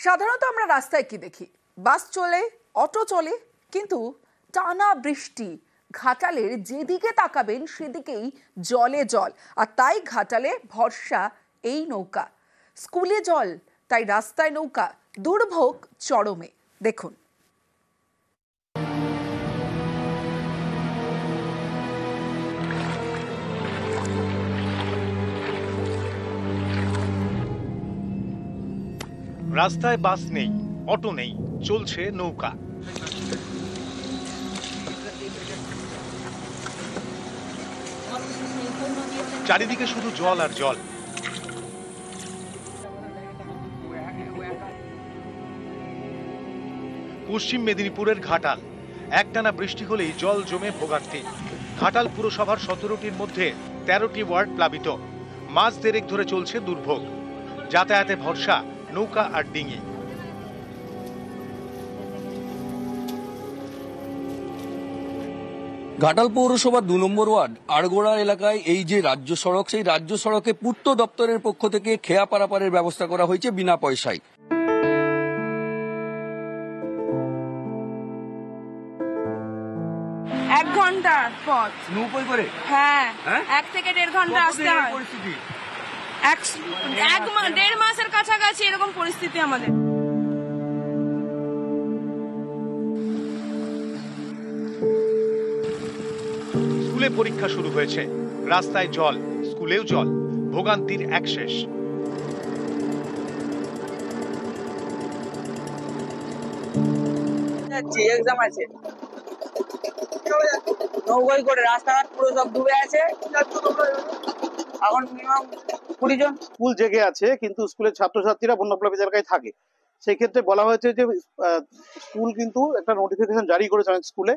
সাধারণত আমরা রাস্তায় কি দেখি? বাস চলে, অটো চলে, কিন্তু টানা বৃষ্টি ঘাটালের যেদিকে তাকাবেন সেদিকেই জলে জল। আর তাই ঘাটালে ভরসা এই নৌকা। স্কুলে জল, তাই রাস্তায় নৌকা। দুর্ভোগ চরমে। দেখুন। রাস্তায় বাস নেই, অটো নেই, চলছে নৌকা। চারিদিকে শুধু জল আর জল। পশ্চিম মেদিনীপুরের ঘাটাল, একটানা বৃষ্টি হলেই জল জমে ভোগান্তি। ঘাটাল পুরসভার 17টির মধ্যে 13টি ওয়ার্ড প্লাবিত। মাস দেড়েক ধরে চলছে দুর্ভোগ। যাতায়াতে ভরসা নৌকা আর ডিঙি। ঘাটাল পৌরসভার 2 নম্বর ওয়ার্ড আড়গোড়া এলাকায় এই যে রাজ্য সড়ক, সেই রাজ্য সড়কে পূর্ত দপ্তরের পক্ষ থেকে খেয়া পারাপারের ব্যবস্থা করা হয়েছে বিনা পয়সায়। এক ঘন্টা পথ নৌকোয় করে? হ্যাঁ, 1 থেকে 1.5 ঘন্টা আসতে হয়। 1.5 মাসের কাছাকাছি এরকম পরিস্থিতি আমাদের। স্কুলে পরীক্ষা শুরু হয়েছে, রাস্তায় জল, স্কুলেও জল, ভোগান্তির এক শেষ। এক্সাম আছে, নৌকোয় করে রাস্তাঘাট পুরো সব ডুবে আছে। এখন মিনিমাম 20 জন স্কুল জেগে আছে, কিন্তু স্কুলের ছাত্রছাত্রীরা বন্যাপ্লাবিত এলাকায় থাকে। সেই ক্ষেত্রে বলা হয়েছে যে স্কুল কিন্তু একটা নোটিফিকেশন জারি করেছে অনেক স্কুলে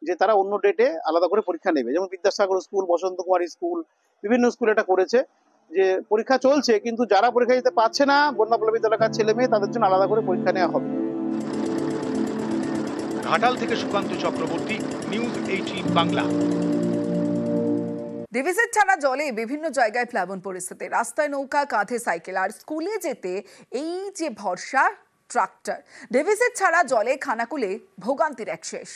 যে তারা অন্য ডেটে আলাদা করে পরীক্ষা নেবে। যেমন বিদ্যাসাগর স্কুল, বসন্ত কুমারী স্কুল, বিভিন্ন স্কুল এটা করেছে যে পরীক্ষা চলছে, কিন্তু যারা পরীক্ষা দিতে পারছে না বন্যাপ্লাবিত এলাকার ছেলে মেয়ে, তাদের জন্য আলাদা করে পরীক্ষা নেওয়া হবে। ঘাটাল থেকে সুকান্ত চক্রবর্তী, নিউজ 18 বাংলা। ডিভিসি ছাড়া জলে বিভিন্ন জায়গায় প্লাবন পরিস্থিতি। রাস্তায় নৌকা, কাঁধে সাইকেল, আর স্কুলে যেতে এই যে ভরসা ট্রাক্টর। ডিভিসি ছাড়া জলে খানাকুলে ভোগান্তির এক শেষ।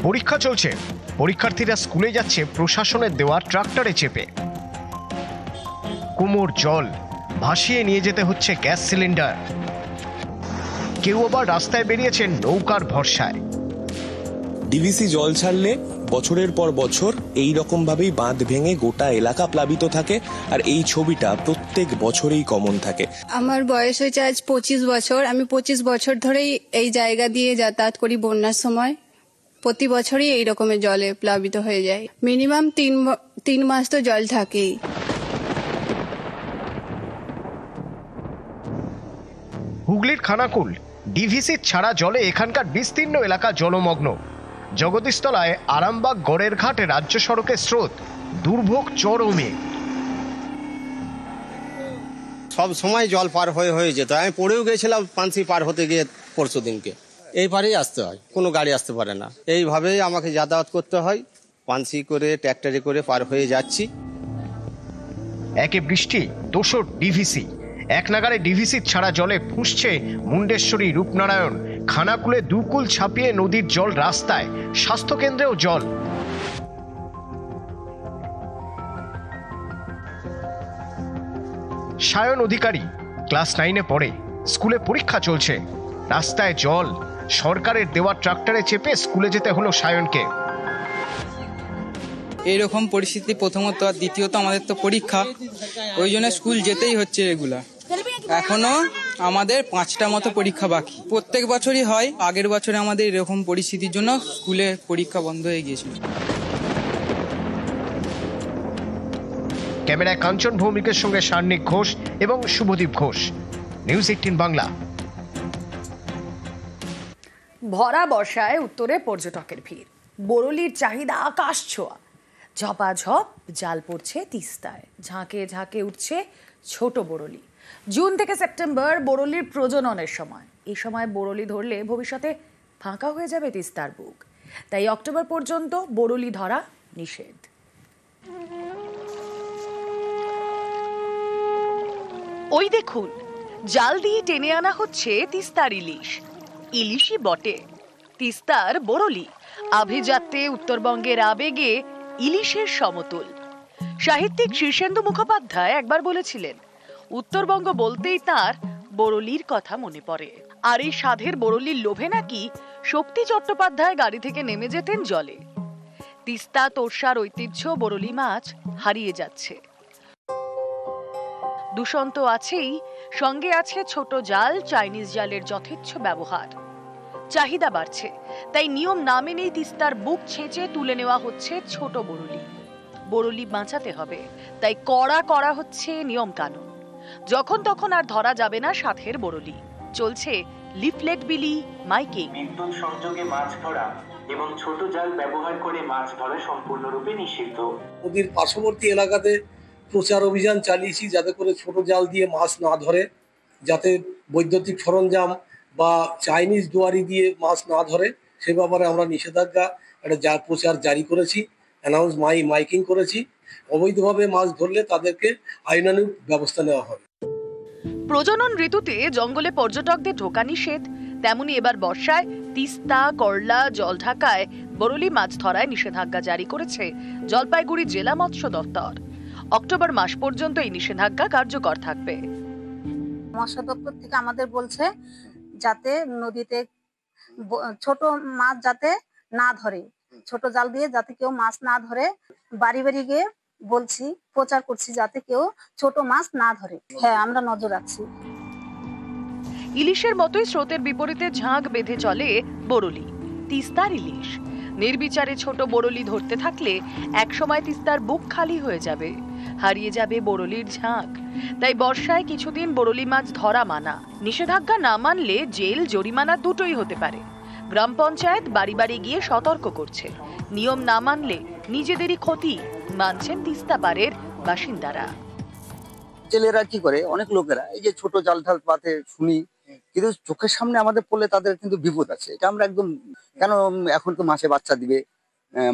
পরীক্ষা চলছে, পরীক্ষার্থীরা স্কুলে যাচ্ছে প্রশাসনের দেওয়া ট্রাক্টরে চেপে। কোমর জল, ভাসিয়ে নিয়ে যেতে হচ্ছে গ্যাস সিলিন্ডার। কেউ আবার রাস্তায় বেরিয়েছেন নৌকার ভরসায়। ডিভিসি জল ছাড়লে বছরের পর বছর এই রকম ভাবেই বাঁধ ভেঙে গোটা এলাকা প্লাবিত থাকে, আর এই ছবিটা প্রত্যেক বছরেই কমন থাকে। আমার বয়স হয়েছে আজ 25 বছর। আমি 25 বছর ধরেই এই জায়গা দিয়ে যাতায়াত করি। বন্যার সময় প্রতি বছরই এই রকমের জলে প্লাবিত হয়ে যায়। মিনিমাম 3 মাস তো জল থাকেই। হুগলির খানাকুল, ডিভিসি ছাড়া জলে এখানকার বিস্তীর্ণ এলাকা জলমগ্ন। জগদীশতলায় আরামবাগ গড়ের ঘাটে রাজ্য সড়কের স্রোত, দুর্ভোগ চরমে। সব সময় জল পার হয়ে যেত। আমি পড়েও গেছিলাম পানসি পার হতে গিয়ে পরশু দিনকে। এই পারেই আসতে হয়, কোনো গাড়ি আসতে পারে না। এইভাবেই আমাকে যাতায়াত করতে হয়, পানসি করে ট্র্যাক্টরে করে পার হয়ে যাচ্ছি। একে বৃষ্টি, দোসর ডিভিসি। এক নাগারে ডিভিসি ছাড়া জলে ফুঁসছে মুন্ডেশ্বরী, রূপনারায়ণ। খানাকুলে দুকুল ছাপিয়ে নদীর জল রাস্তায়, স্বাস্থ্যকেন্দ্রেও জল। সায়ন অধিকারী ক্লাস 9-এ পড়ে, স্কুলে পরীক্ষা চলছে, রাস্তায় জল। সরকারের দেওয়া ট্রাক্টরে চেপে স্কুলে যেতে হলো সায়নকে। এইরকম পরিস্থিতি প্রথমত, আর দ্বিতীয়ত আমাদের তো পরীক্ষা, ওই জন্য স্কুল যেতেই হচ্ছে রেগুলার। এখনো আমাদের 5টা মতো পরীক্ষা বাকি। প্রত্যেক বছরই হয়, আগের বছরে আমাদের এরকম পরিস্থিতির জন্য স্কুলে পরীক্ষা বন্ধ হয়ে গিয়েছিল। ক্যামেরায় কাঞ্চন ভৌমিকের সঙ্গে সার্নিক ঘোষ এবং শুভদীপ ঘোষ, নিউজ 18 বাংলা। ভরা বর্ষায় উত্তরে পর্যটকের ভিড়। বরলির চাহিদা আকাশ ছোঁয়া। ঝপাঝপ জাল পড়ছে তিস্তায়, ঝাঁকে ঝাঁকে উঠছে ছোট বরলি। জুন থেকে সেপ্টেম্বর বরলির প্রজননের সময়। এই সময় বরলি ধরলে ভবিষ্যতে ফাঁকা হয়ে যাবে তিস্তার বুক। তাই অক্টোবর পর্যন্ত বরলি ধরা নিষেধ। ওই দেখুন, জাল দিয়ে টেনে আনা হচ্ছে তিস্তার ইলিশ। ইলিশই বটে, তিস্তার বরলি। আভিজাত্যে উত্তরবঙ্গের আবেগে ইলিশের সমতুল। সাহিত্যিক শীর্ষেন্দু মুখোপাধ্যায় একবার বলেছিলেন, উত্তরবঙ্গ বলতেই তার বরলির কথা মনে পড়ে। আর এই সাধের বরলির লোভে নাকি শক্তি চট্টোপাধ্যায় গাড়ি থেকে নেমে যেতেন জলে। তিস্তা তোর্ষার ঐতিহ্য বরলি মাছ হারিয়ে যাচ্ছে। দূষণ তো আছেই, সঙ্গে আছে ছোট জাল, চাইনিজ জালের যথেচ্ছ ব্যবহার। চাহিদা বাড়ছে, তাই নিয়ম না মেনেই তিস্তার বুক ছেঁচে তুলে নেওয়া হচ্ছে ছোট বরলি। বরলি বাঁচাতে হবে, তাই করা হচ্ছে নিয়ম কানুন। যখন তখন আর ধরা যাবে না সাথের বরলি। চলছে লিফলেট বিলি, মাইকিং। বিদ্যুৎ সংযোগে মাছ ধরা এবং ছোট জাল ব্যবহার করে মাছ ধরা সম্পূর্ণরূপে নিষিদ্ধ। নদীর পার্শ্ববর্তী এলাকাতে প্রচার অভিযান চালিয়েছি যাতে করে ছোট জাল দিয়ে মাছ না ধরে, যাতে বৈদ্যুতিক সরঞ্জাম বা চাইনিজ দুয়ারি দিয়ে মাছ না ধরে, সে ব্যাপারে আমরা নিষেধাজ্ঞা একটা প্রচার জারি করেছি, মাইকিং করেছি। অবৈধভাবে মাছ ধরলে তাদেরকে আইনানুগ ব্যবস্থা নেওয়া হবে। প্রজনন ঋতুতে জঙ্গলে পর্যটকদের ঢোকা নিষেধ, তেমনি এবার বর্ষায় তিস্তা, করলা, জলঢাকায় বরলি মাছ ধরায় নিষেধাজ্ঞা জারি করেছে জলপাইগুড়ি জেলা মৎস্য দপ্তর। অক্টোবর মাস পর্যন্ত এই নিষেধাজ্ঞা কার্যকর থাকবে। মৎস্য দপ্তর থেকে আমাদের বলছে যাতে নদীতে ছোট মাছ যাতে না ধরে, ছোট জাল দিয়ে যাতে কেউ মাছ না ধরে। বাড়ি বাড়ি গিয়ে বলছি, প্রচার করছি যাতে কেউ ছোট মাছ না ধরে। হ্যাঁ, আমরা নজর রাখছি। ইলিশের মতোই স্রোতের বিপরীতে ঝাঁক বেঁধে চলে বরলি, তিস্তার ইলিশ। নির্বিচারে ছোট বরলি ধরতে থাকলে একসময় তিস্তার বুক খালি হয়ে যাবে, হারিয়ে যাবে বরলির ঝাঁক। তাই বর্ষায় কিছুদিন বরলি মাছ ধরা মানা। নিষেধাজ্ঞা না মানলে জেল, জরিমানা দুটোই হতে পারে। গ্রাম পঞ্চায়েত বাড়ি বাড়ি গিয়ে সতর্ক করছে, নিয়ম না মানলে নিজেদেরই ক্ষতি, মানছেন তিস্তা পাড়ের বাসিন্দারা। জেলেরা কি করে, অনেক লোকেরা এই যে ছোট জাল ঢাল পাতে শুনি, কিন্তু চোখের সামনে আমাদের পড়লে তাদের কিন্তু বিপদ আছে। এটা আমরা একদম, কেন এখন তো মাছে বাচ্চা দিবে,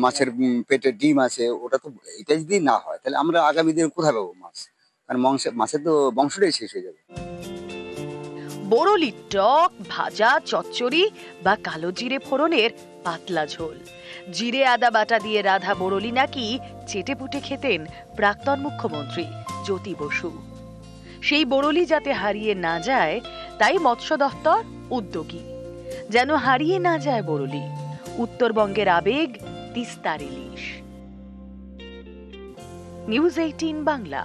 মাছের পেটে ডিম আছে, ওটা তো এটা যদি না হয় তাহলে আমরা আগামী দিনে কোথায় পাবো মাছ? কারণ মাছের তো বংশটাই শেষ হয়ে যাবে। বরলি টক, ভাজা, চচ্চড়ি বা কালো জিরে ফোড়নের পাতলা ঝোল। জিরে আদা বাটা দিয়ে রাধা বরলি নাকি চেটে পুটে খেতেন প্রাক্তন মুখ্যমন্ত্রী জ্যোতি বসু। সেই বরলি যাতে হারিয়ে না যায়, তাই মৎস্য দপ্তর উদ্যোগী, যেন হারিয়ে না যায় বরলি। উত্তরবঙ্গের আবেগ তিস্তার ইলিশ। নিউজ 18 বাংলা।